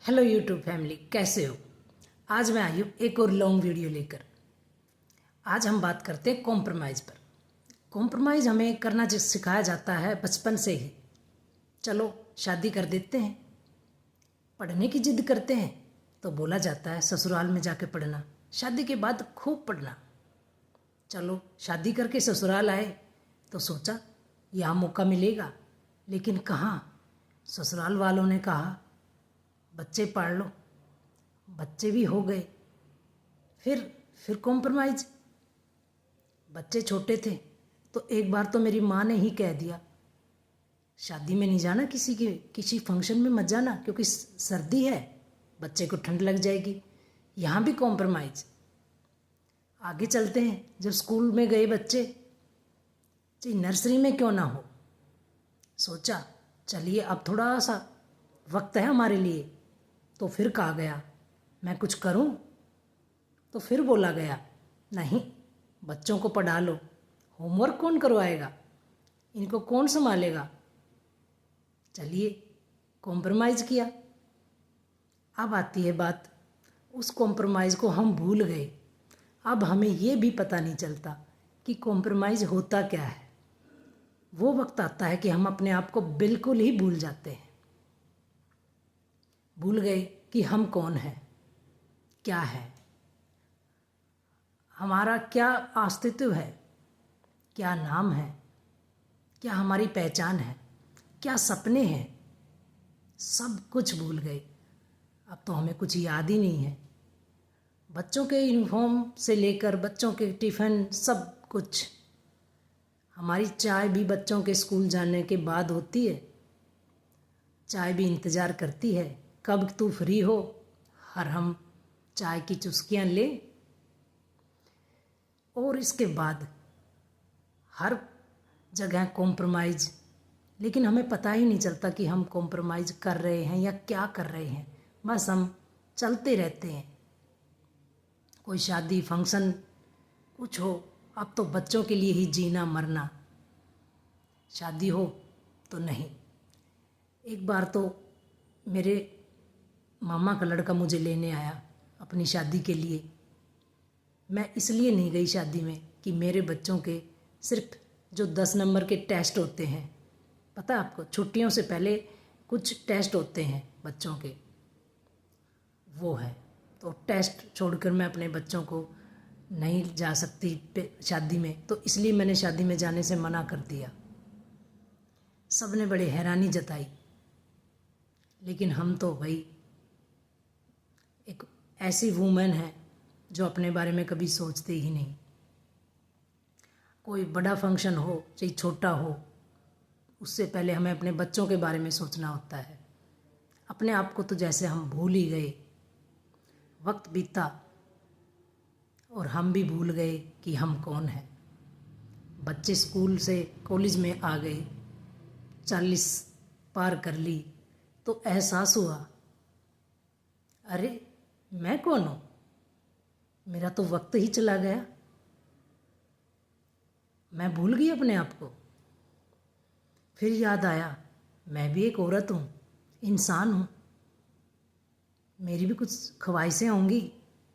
Hello YouTube family, कैसे हो। आज मैं आई हूँ एक और लॉन्ग वीडियो लेकर। आज हम बात करते हैं कॉम्प्रोमाइज़ पर। कॉम्प्रोमाइज़ हमें करना सिखाया जाता है बचपन से ही। चलो शादी कर देते हैं, पढ़ने की जिद करते हैं तो बोला जाता है ससुराल में जाके पढ़ना, शादी के बाद खूब पढ़ना। चलो शादी करके ससुराल आए तो सोचा यहाँ मौका मिलेगा, लेकिन कहाँ। ससुराल वालों ने कहा बच्चे पढ़ लो, बच्चे भी हो गए। फिर कॉम्प्रोमाइज़। बच्चे छोटे थे तो एक बार तो मेरी माँ ने ही कह दिया शादी में नहीं जाना, किसी फंक्शन में मत जाना क्योंकि सर्दी है, बच्चे को ठंड लग जाएगी। यहाँ भी कॉम्प्रोमाइज़। आगे चलते हैं, जब स्कूल में गए बच्चे, चाहे नर्सरी में क्यों ना हो, सोचा चलिए अब थोड़ा सा वक्त है हमारे लिए। तो फिर कहा गया मैं कुछ करूं, तो फिर बोला गया नहीं, बच्चों को पढ़ा लो, होमवर्क कौन करवाएगा, इनको कौन संभालेगा। चलिए कॉम्प्रोमाइज़ किया। अब आती है बात, उस कॉम्प्रोमाइज़ को हम भूल गए। अब हमें ये भी पता नहीं चलता कि कॉम्प्रोमाइज़ होता क्या है। वो वक्त आता है कि हम अपने आप को बिल्कुल ही भूल जाते हैं। भूल गए कि हम कौन हैं, क्या है, हमारा क्या अस्तित्व है, क्या नाम है, क्या हमारी पहचान है, क्या सपने हैं। सब कुछ भूल गए। अब तो हमें कुछ याद ही नहीं है। बच्चों के यूनिफॉर्म से लेकर बच्चों के टिफ़िन, सब कुछ। हमारी चाय भी बच्चों के स्कूल जाने के बाद होती है। चाय भी इंतज़ार करती है कब तू फ्री हो और हम चाय की चुस्कियाँ लें। और इसके बाद हर जगह कॉम्प्रोमाइज़, लेकिन हमें पता ही नहीं चलता कि हम कॉम्प्रोमाइज़ कर रहे हैं या क्या कर रहे हैं। बस हम चलते रहते हैं। कोई शादी फंक्शन कुछ हो, अब तो बच्चों के लिए ही जीना मरना। शादी हो तो नहीं। एक बार तो मेरे मामा का लड़का मुझे लेने आया अपनी शादी के लिए। मैं इसलिए नहीं गई शादी में कि मेरे बच्चों के सिर्फ जो 10 नंबर के टेस्ट होते हैं, पता है आपको, छुट्टियों से पहले कुछ टेस्ट होते हैं बच्चों के, वो है। तो टेस्ट छोड़कर मैं अपने बच्चों को नहीं जा सकती शादी में, तो इसलिए मैंने शादी में जाने से मना कर दिया। सब ने बड़े हैरानी जताई, लेकिन हम तो भाई एक ऐसी वूमेन है जो अपने बारे में कभी सोचते ही नहीं। कोई बड़ा फंक्शन हो चाहे छोटा हो, उससे पहले हमें अपने बच्चों के बारे में सोचना होता है। अपने आप को तो जैसे हम भूल ही गए। वक्त बीता और हम भी भूल गए कि हम कौन हैं। बच्चे स्कूल से कॉलेज में आ गए, 40 पार कर ली तो एहसास हुआ अरे मैं कौन हूँ, मेरा तो वक्त ही चला गया, मैं भूल गई अपने आप को। फिर याद आया मैं भी एक औरत हूँ, इंसान हूँ, मेरी भी कुछ ख्वाहिशें होंगी,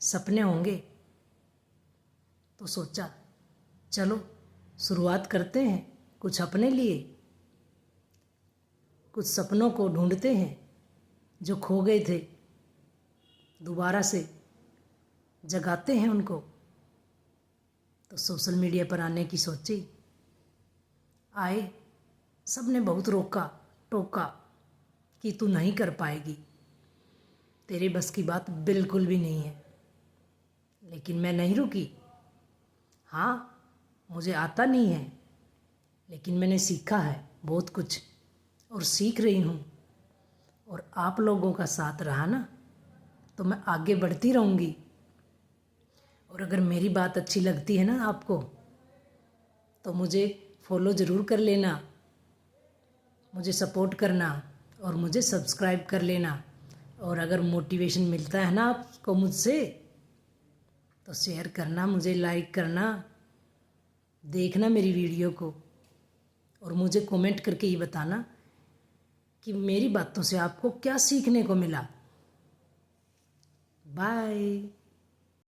सपने होंगे। तो सोचा चलो शुरुआत करते हैं कुछ अपने लिए, कुछ सपनों को ढूंढते हैं जो खो गए थे, दोबारा से जगाते हैं उनको। तो सोशल मीडिया पर आने की सोची, आए, सब ने बहुत रोका टोका कि तू नहीं कर पाएगी, तेरे बस की बात बिल्कुल भी नहीं है। लेकिन मैं नहीं रुकी। हाँ, मुझे आता नहीं है, लेकिन मैंने सीखा है बहुत कुछ और सीख रही हूँ। और आप लोगों का साथ रहा ना तो मैं आगे बढ़ती रहूँगी। और अगर मेरी बात अच्छी लगती है ना आपको, तो मुझे फॉलो ज़रूर कर लेना, मुझे सपोर्ट करना और मुझे सब्सक्राइब कर लेना। और अगर मोटिवेशन मिलता है ना आपको मुझसे, तो शेयर करना, मुझे लाइक करना, देखना मेरी वीडियो को और मुझे कमेंट करके ये बताना कि मेरी बातों से आपको क्या सीखने को मिला। बाय।